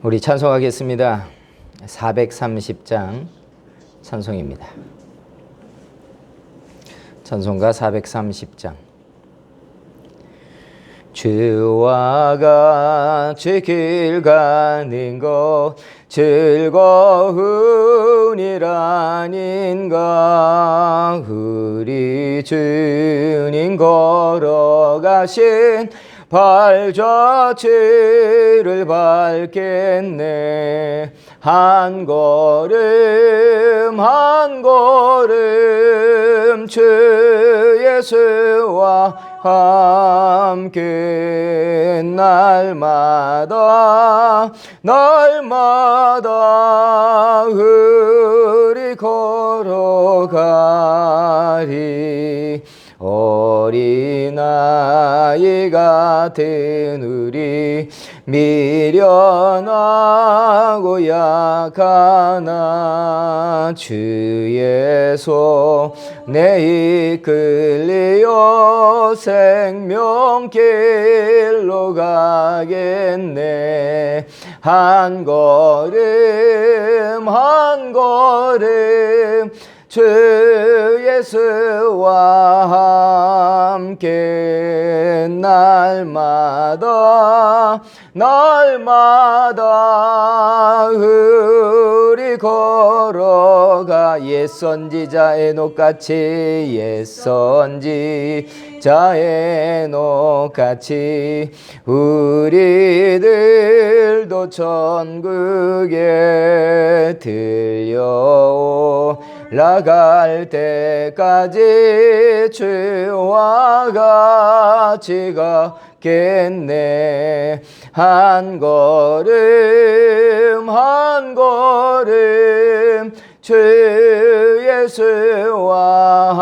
우리 찬송하겠습니다. 430장 찬송입니다. 찬송가 430장. 주와 같이 길 가는 것 즐거운 일 아닌가. 우리 주님 걸어가신 발자취를 밟겠네. 한 걸음 한 걸음 주 예수와 함께 날마다 우리 걸어가리. 어린아이 같은 우리 미련하고 약하나 주의 손에 이끌리어 생명길로 가겠네. 한 걸음 한 걸음 주 예수와 함께 날마다 우리 걸어가. 옛선지자 에녹같이 옛선지자 에녹같이 우리들도 천국에 들려올라갈 때까지 주와 같이 가겠네. 한 걸음 한 걸음 주 예수와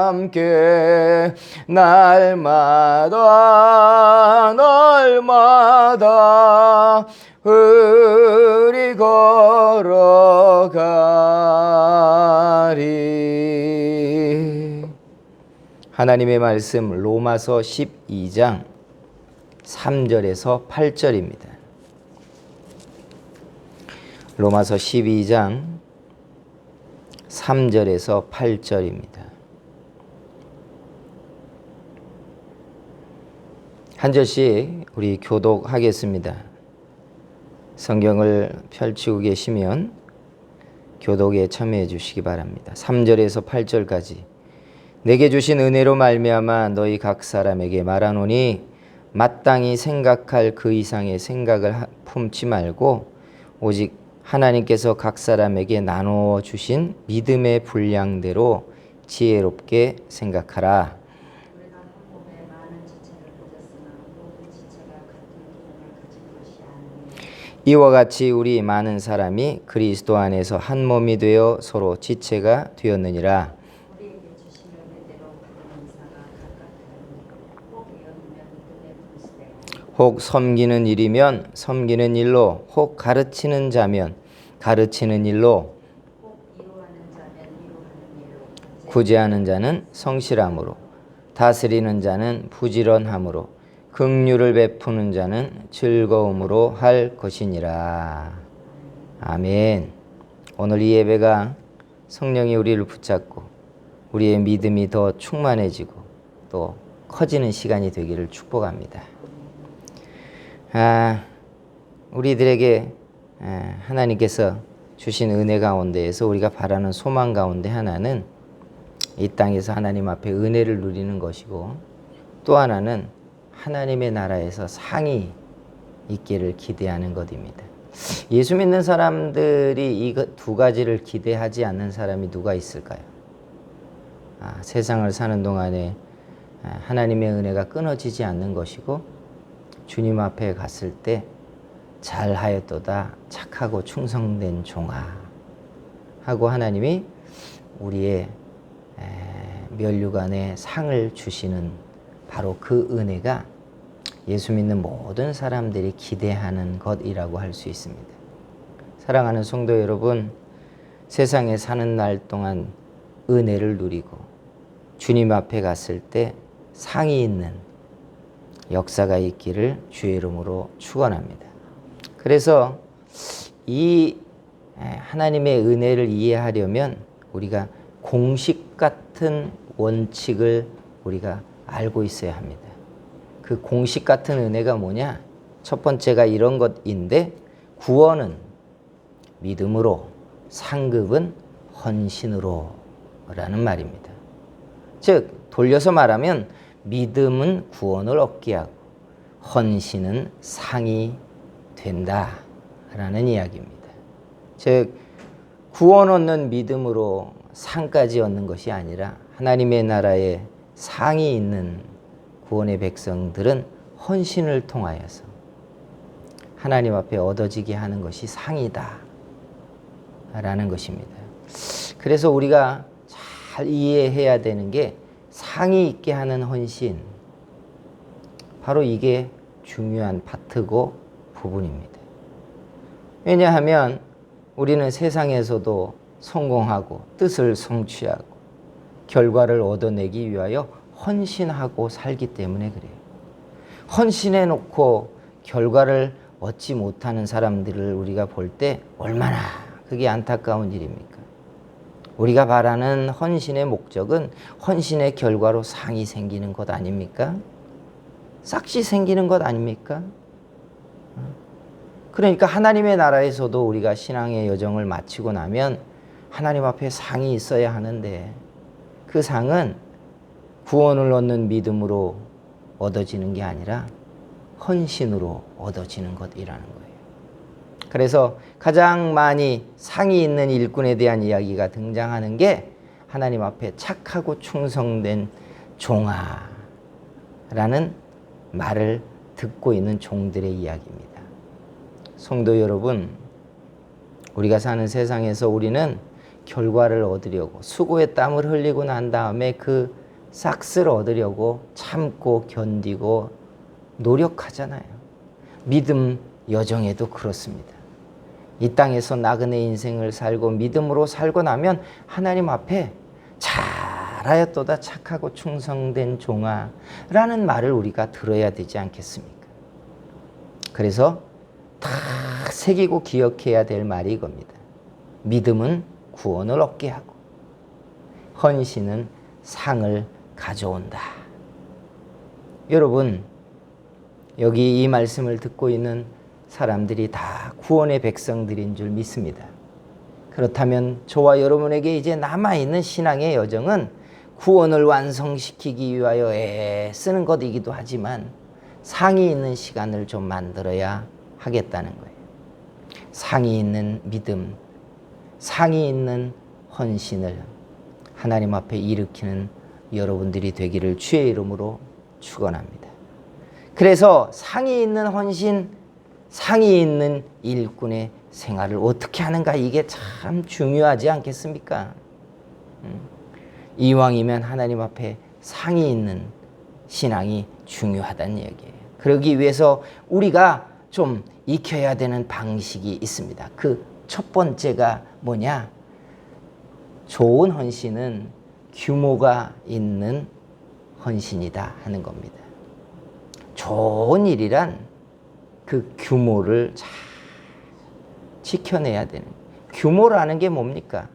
함께 날마다 우리 걸어가리. 하나님의 말씀 로마서 12장 3절에서 8절입니다. 로마서 12장 3절에서 8절입니다. 한 절씩 우리 교독하겠습니다. 성경을 펼치고 계시면 교독에 참여해 주시기 바랍니다. 3절에서 8절까지. 내게 주신 은혜로 말미암아 너희 각 사람에게 말하노니 마땅히 생각할 그 이상의 생각을 품지 말고 오직 하나님께서 각 사람에게 나누어 주신 믿음의 분량대로 지혜롭게 생각하라. 이와 같이 우리 많은 사람이 그리스도 안에서 한 몸이 되어 서로 지체가 되었느니라. 혹 섬기는 일이면 섬기는 일로, 혹 가르치는 자면 가르치는 일로, 구제하는 자는 성실함으로, 다스리는 자는 부지런함으로, 긍휼을 베푸는 자는 즐거움으로 할 것이니라. 아멘. 오늘 이 예배가 성령이 우리를 붙잡고 우리의 믿음이 더 충만해지고 또 커지는 시간이 되기를 축복합니다. 우리들에게 하나님께서 주신 은혜 가운데에서 우리가 바라는 소망 가운데 하나는 이 땅에서 하나님 앞에 은혜를 누리는 것이고, 또 하나는 하나님의 나라에서 상이 있기를 기대하는 것입니다. 예수 믿는 사람들이 이 두 가지를 기대하지 않는 사람이 누가 있을까요? 세상을 사는 동안에 하나님의 은혜가 끊어지지 않는 것이고, 주님 앞에 갔을 때 잘하였도다 착하고 충성된 종아 하고 하나님이 우리의 면류관에 상을 주시는 바로 그 은혜가 예수 믿는 모든 사람들이 기대하는 것이라고 할 수 있습니다. 사랑하는 성도 여러분, 세상에 사는 날 동안 은혜를 누리고 주님 앞에 갔을 때 상이 있는 역사가 있기를 주의 이름으로 축원합니다. 그래서 이 하나님의 은혜를 이해하려면 우리가 공식 같은 원칙을 우리가 알고 있어야 합니다. 그 공식 같은 은혜가 뭐냐? 첫 번째가 이런 것인데, 구원은 믿음으로, 상급은 헌신으로 라는 말입니다. 즉 돌려서 말하면 믿음은 구원을 얻게 하고 헌신은 상이 된다라는 이야기입니다. 즉 구원 얻는 믿음으로 상까지 얻는 것이 아니라 하나님의 나라에 상이 있는 구원의 백성들은 헌신을 통하여서 하나님 앞에 얻어지게 하는 것이 상이다 라는 것입니다. 그래서 우리가 잘 이해해야 되는 게 상이 있게 하는 헌신, 바로 이게 중요한 파트고 부분입니다. 왜냐하면 우리는 세상에서도 성공하고 뜻을 성취하고 결과를 얻어내기 위하여 헌신하고 살기 때문에 그래요. 헌신해 놓고 결과를 얻지 못하는 사람들을 우리가 볼 때 얼마나 그게 안타까운 일입니까? 우리가 바라는 헌신의 목적은 헌신의 결과로 상이 생기는 것 아닙니까? 싹시 생기는 것 아닙니까? 그러니까 하나님의 나라에서도 우리가 신앙의 여정을 마치고 나면 하나님 앞에 상이 있어야 하는데, 그 상은 구원을 얻는 믿음으로 얻어지는 게 아니라 헌신으로 얻어지는 것이라는 거예요. 그래서 가장 많이 상이 있는 일꾼에 대한 이야기가 등장하는 게 하나님 앞에 착하고 충성된 종아라는 말을 듣고 있는 종들의 이야기입니다. 성도 여러분, 우리가 사는 세상에서 우리는 결과를 얻으려고 수고의 땀을 흘리고 난 다음에 그 싹스를 얻으려고 참고 견디고 노력하잖아요. 믿음 여정에도 그렇습니다. 이 땅에서 나그네 인생을 살고 믿음으로 살고 나면 하나님 앞에 잘하였도다 착하고 충성된 종아라는 말을 우리가 들어야 되지 않겠습니까? 그래서 다 새기고 기억해야 될 말이 이겁니다. 믿음은 구원을 얻게 하고 헌신은 상을 가져온다. 여러분, 여기 이 말씀을 듣고 있는 사람들이 다 구원의 백성들인 줄 믿습니다. 그렇다면 저와 여러분에게 이제 남아있는 신앙의 여정은 구원을 완성시키기 위하여 애쓰는 것이기도 하지만 상이 있는 시간을 좀 만들어야 하겠다는 거예요. 상이 있는 믿음, 상이 있는 헌신을 하나님 앞에 일으키는 여러분들이 되기를 주의 이름으로 축원합니다. 그래서 상이 있는 헌신, 상이 있는 일꾼의 생활을 어떻게 하는가, 이게 참 중요하지 않겠습니까? 이왕이면 하나님 앞에 상이 있는 신앙이 중요하다는 얘기예요. 그러기 위해서 우리가 좀 익혀야 되는 방식이 있습니다. 그 첫 번째가 뭐냐? 좋은 헌신은 규모가 있는 헌신이다 하는 겁니다. 좋은 일이란 그 규모를 잘 지켜내야 되는, 규모라는 게 뭡니까?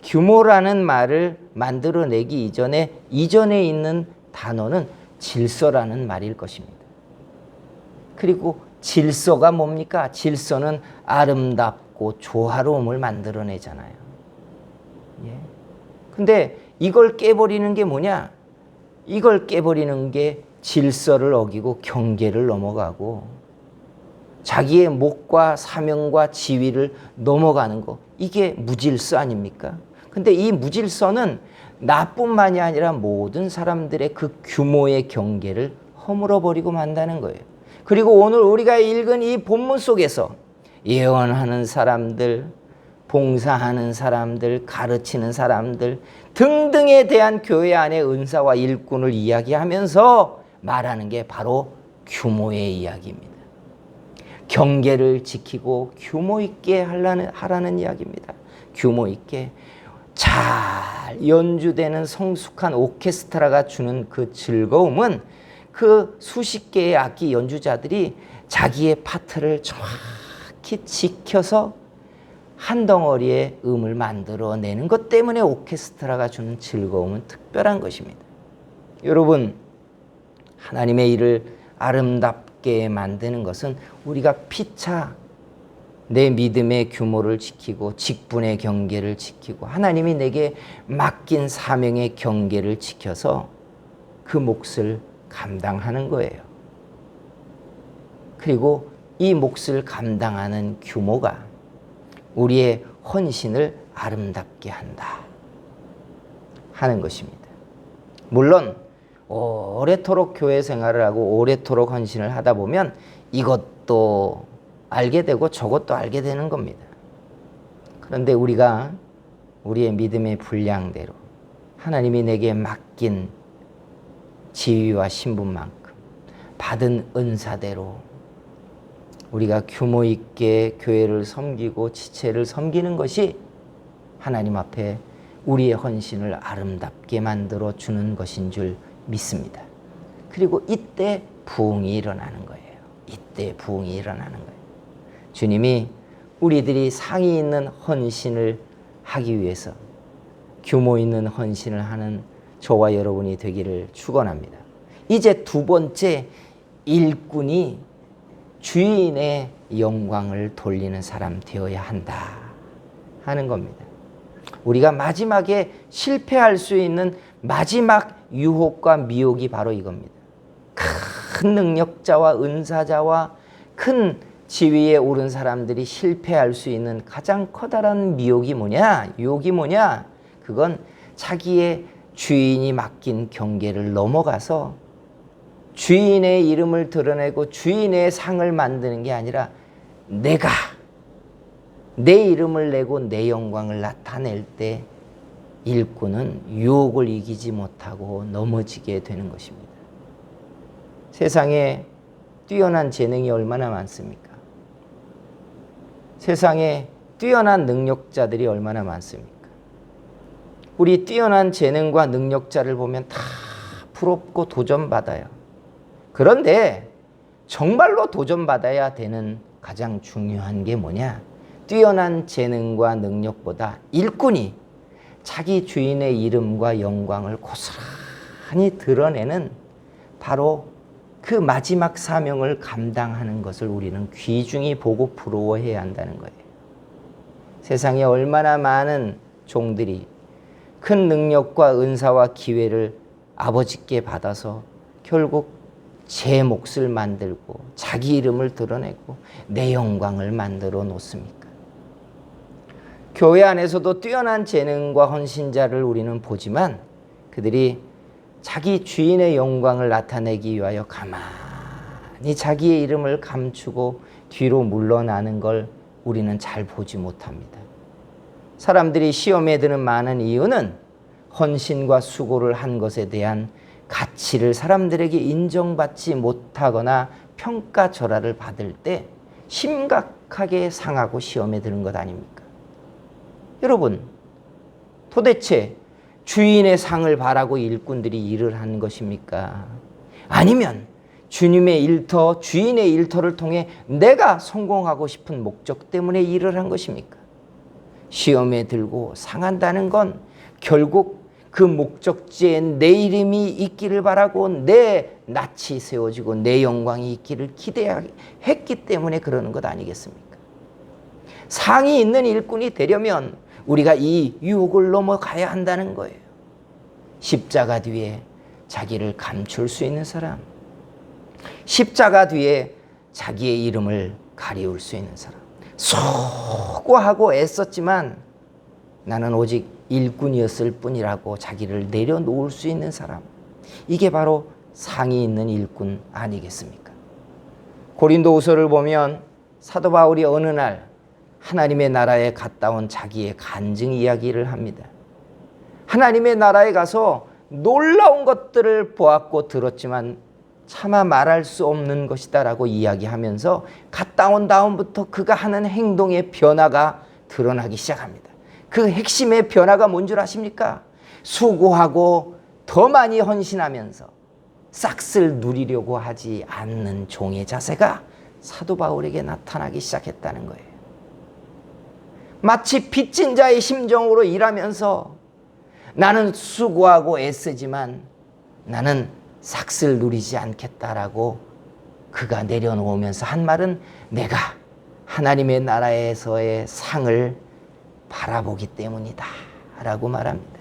규모라는 말을 만들어내기 이전에 있는 단어는 질서라는 말일 것입니다. 그리고 질서가 뭡니까? 질서는 아름답고 조화로움을 만들어내잖아요. 예. 근데 이걸 깨버리는 게 뭐냐? 이걸 깨버리는 게 질서를 어기고 경계를 넘어가고 자기의 목과 사명과 지위를 넘어가는 거, 이게 무질서 아닙니까? 근데 이 무질서는 나뿐만이 아니라 모든 사람들의 그 규모의 경계를 허물어버리고 만다는 거예요. 그리고 오늘 우리가 읽은 이 본문 속에서 예언하는 사람들, 봉사하는 사람들, 가르치는 사람들 등등에 대한 교회 안의 은사와 일꾼을 이야기하면서 말하는 게 바로 규모의 이야기입니다. 경계를 지키고 규모 있게 하라는 이야기입니다. 규모 있게 잘 연주되는 성숙한 오케스트라가 주는 그 즐거움은 그 수십 개의 악기 연주자들이 자기의 파트를 정확히 정확히 지켜서 한 덩어리의 음을 만들어내는 것 때문에 오케스트라가 주는 즐거움은 특별한 것입니다. 여러분, 하나님의 일을 아름답게 만드는 것은 우리가 피차 내 믿음의 규모를 지키고 직분의 경계를 지키고 하나님이 내게 맡긴 사명의 경계를 지켜서 그 몫을 감당하는 거예요. 그리고 이 몫을 감당하는 규모가 우리의 헌신을 아름답게 한다 하는 것입니다. 물론 오래도록 교회 생활을 하고 오래도록 헌신을 하다 보면 이것도 알게 되고 저것도 알게 되는 겁니다. 그런데 우리가 우리의 믿음의 분량대로 하나님이 내게 맡긴 지위와 신분만큼 받은 은사대로 우리가 규모 있게 교회를 섬기고 지체를 섬기는 것이 하나님 앞에 우리의 헌신을 아름답게 만들어 주는 것인 줄 믿습니다. 그리고 이때 부흥이 일어나는 거예요. 이때 부흥이 일어나는 거예요. 주님이 우리들이 상이 있는 헌신을 하기 위해서 규모 있는 헌신을 하는 저와 여러분이 되기를 축원합니다. 이제 두 번째, 일꾼이 주인의 영광을 돌리는 사람 되어야 한다 하는 겁니다. 우리가 마지막에 실패할 수 있는 마지막 유혹과 미혹이 바로 이겁니다. 큰 능력자와 은사자와 큰 지위에 오른 사람들이 실패할 수 있는 가장 커다란 미혹이 뭐냐? 유혹이 뭐냐? 그건 자기의 주인이 맡긴 경계를 넘어가서 주인의 이름을 드러내고 주인의 상을 만드는 게 아니라 내가 내 이름을 내고 내 영광을 나타낼 때 일꾼은 유혹을 이기지 못하고 넘어지게 되는 것입니다. 세상에 뛰어난 재능이 얼마나 많습니까? 세상에 뛰어난 능력자들이 얼마나 많습니까? 우리 뛰어난 재능과 능력자를 보면 다 부럽고 도전받아요. 그런데 정말로 도전받아야 되는 가장 중요한 게 뭐냐? 뛰어난 재능과 능력보다 일꾼이 자기 주인의 이름과 영광을 고스란히 드러내는 바로 그 마지막 사명을 감당하는 것을 우리는 귀중히 보고 부러워해야 한다는 거예요. 세상에 얼마나 많은 종들이 큰 능력과 은사와 기회를 아버지께 받아서 결국 제 몫을 만들고 자기 이름을 드러내고 내 영광을 만들어 놓습니까? 교회 안에서도 뛰어난 재능과 헌신자를 우리는 보지만 그들이 자기 주인의 영광을 나타내기 위하여 가만히 자기의 이름을 감추고 뒤로 물러나는 걸 우리는 잘 보지 못합니다. 사람들이 시험에 드는 많은 이유는 헌신과 수고를 한 것에 대한 가치를 사람들에게 인정받지 못하거나 평가절하를 받을 때 심각하게 상하고 시험에 드는 것 아닙니까? 여러분, 도대체 주인의 상을 바라고 일꾼들이 일을 한 것입니까? 아니면 주님의 일터, 주인의 일터를 통해 내가 성공하고 싶은 목적 때문에 일을 한 것입니까? 시험에 들고 상한다는 건 결국 그 목적지에 내 이름이 있기를 바라고 내 낯이 세워지고 내 영광이 있기를 기대했기 때문에 그러는 것 아니겠습니까? 상이 있는 일꾼이 되려면 우리가 이 유혹을 넘어가야 한다는 거예요. 십자가 뒤에 자기를 감출 수 있는 사람, 십자가 뒤에 자기의 이름을 가리울 수 있는 사람, 수고하고 애썼지만 나는 오직 일꾼이었을 뿐이라고 자기를 내려놓을 수 있는 사람, 이게 바로 상이 있는 일꾼 아니겠습니까? 고린도후서를 보면 사도 바울이 어느 날 하나님의 나라에 갔다 온 자기의 간증 이야기를 합니다. 하나님의 나라에 가서 놀라운 것들을 보았고 들었지만 차마 말할 수 없는 것이다라고 이야기하면서 갔다 온 다음부터 그가 하는 행동의 변화가 드러나기 시작합니다. 그 핵심의 변화가 뭔 줄 아십니까? 수고하고 더 많이 헌신하면서 싹쓸 누리려고 하지 않는 종의 자세가 사도 바울에게 나타나기 시작했다는 거예요. 마치 빚진 자의 심정으로 일하면서 나는 수고하고 애쓰지만 나는 삭슬 누리지 않겠다라고 그가 내려놓으면서 한 말은 내가 하나님의 나라에서의 상을 바라보기 때문이다 라고 말합니다.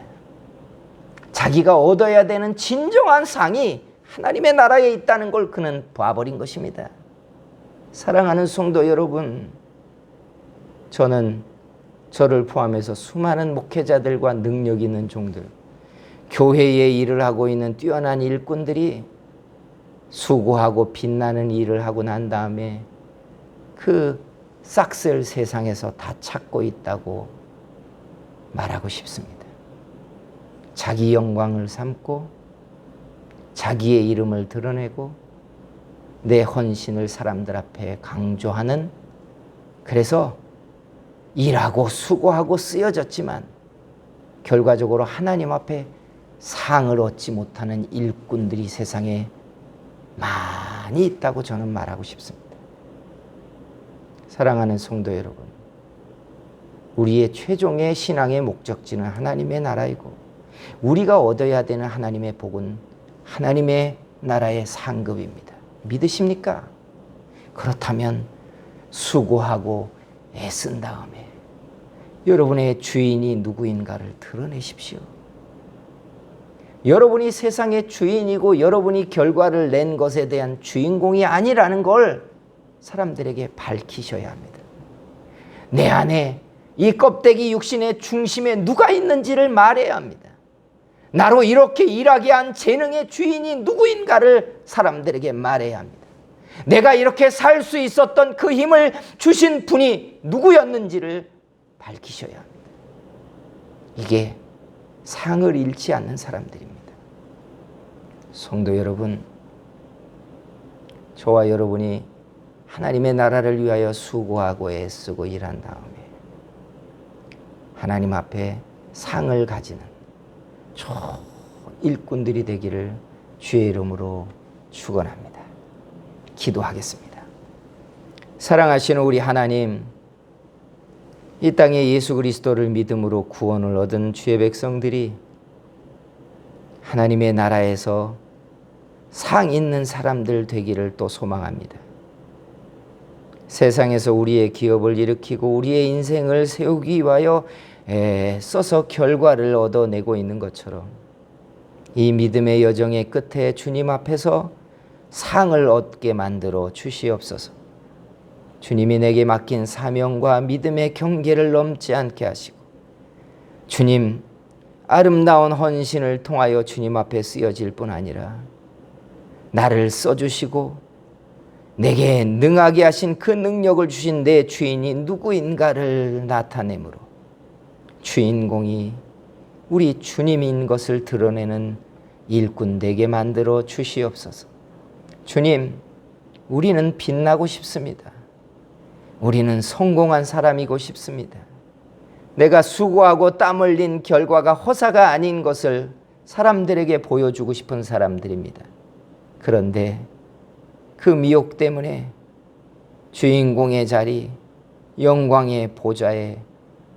자기가 얻어야 되는 진정한 상이 하나님의 나라에 있다는 걸 그는 봐버린 것입니다. 사랑하는 성도 여러분, 저를 포함해서 수많은 목회자들과 능력 있는 종들, 교회의 일을 하고 있는 뛰어난 일꾼들이 수고하고 빛나는 일을 하고 난 다음에 그 싹쓸 세상에서 다 찾고 있다고 말하고 싶습니다. 자기 영광을 삼고 자기의 이름을 드러내고 내 헌신을 사람들 앞에 강조하는, 그래서 일하고 수고하고 쓰여졌지만 결과적으로 하나님 앞에 상을 얻지 못하는 일꾼들이 세상에 많이 있다고 저는 말하고 싶습니다. 사랑하는 성도 여러분, 우리의 최종의 신앙의 목적지는 하나님의 나라이고 우리가 얻어야 되는 하나님의 복은 하나님의 나라의 상급입니다. 믿으십니까? 그렇다면 수고하고 애쓴 다음에 여러분의 주인이 누구인가를 드러내십시오. 여러분이 세상의 주인이고 여러분이 결과를 낸 것에 대한 주인공이 아니라는 걸 사람들에게 밝히셔야 합니다. 내 안에 이 껍데기 육신의 중심에 누가 있는지를 말해야 합니다. 나로 이렇게 일하게 한 재능의 주인이 누구인가를 사람들에게 말해야 합니다. 내가 이렇게 살 수 있었던 그 힘을 주신 분이 누구였는지를 밝히셔야 합니다. 이게 상을 잃지 않는 사람들입니다. 성도 여러분, 저와 여러분이 하나님의 나라를 위하여 수고하고 애쓰고 일한 다음에 하나님 앞에 상을 가지는 좋은 일꾼들이 되기를 주의 이름으로 축원합니다. 기도하겠습니다. 사랑하시는 우리 하나님, 이 땅에 예수 그리스도를 믿음으로 구원을 얻은 주의 백성들이 하나님의 나라에서 상 있는 사람들 되기를 또 소망합니다. 세상에서 우리의 기업을 일으키고 우리의 인생을 세우기 위하여 써서 결과를 얻어내고 있는 것처럼 이 믿음의 여정의 끝에 주님 앞에서 상을 얻게 만들어 주시옵소서. 주님이 내게 맡긴 사명과 믿음의 경계를 넘지 않게 하시고 주님 아름다운 헌신을 통하여 주님 앞에 쓰여질 뿐 아니라 나를 써주시고 내게 능하게 하신 그 능력을 주신 내 주인이 누구인가를 나타내므로 주인공이 우리 주님인 것을 드러내는 일꾼 되게 만들어 주시옵소서. 주님, 우리는 빛나고 싶습니다. 우리는 성공한 사람이고 싶습니다. 내가 수고하고 땀 흘린 결과가 허사가 아닌 것을 사람들에게 보여주고 싶은 사람들입니다. 그런데 그 미혹 때문에 주인공의 자리, 영광의 보좌에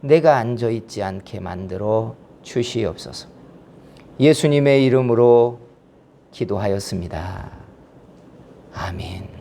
내가 앉아있지 않게 만들어 주시옵소서. 예수님의 이름으로 기도하였습니다. 아멘.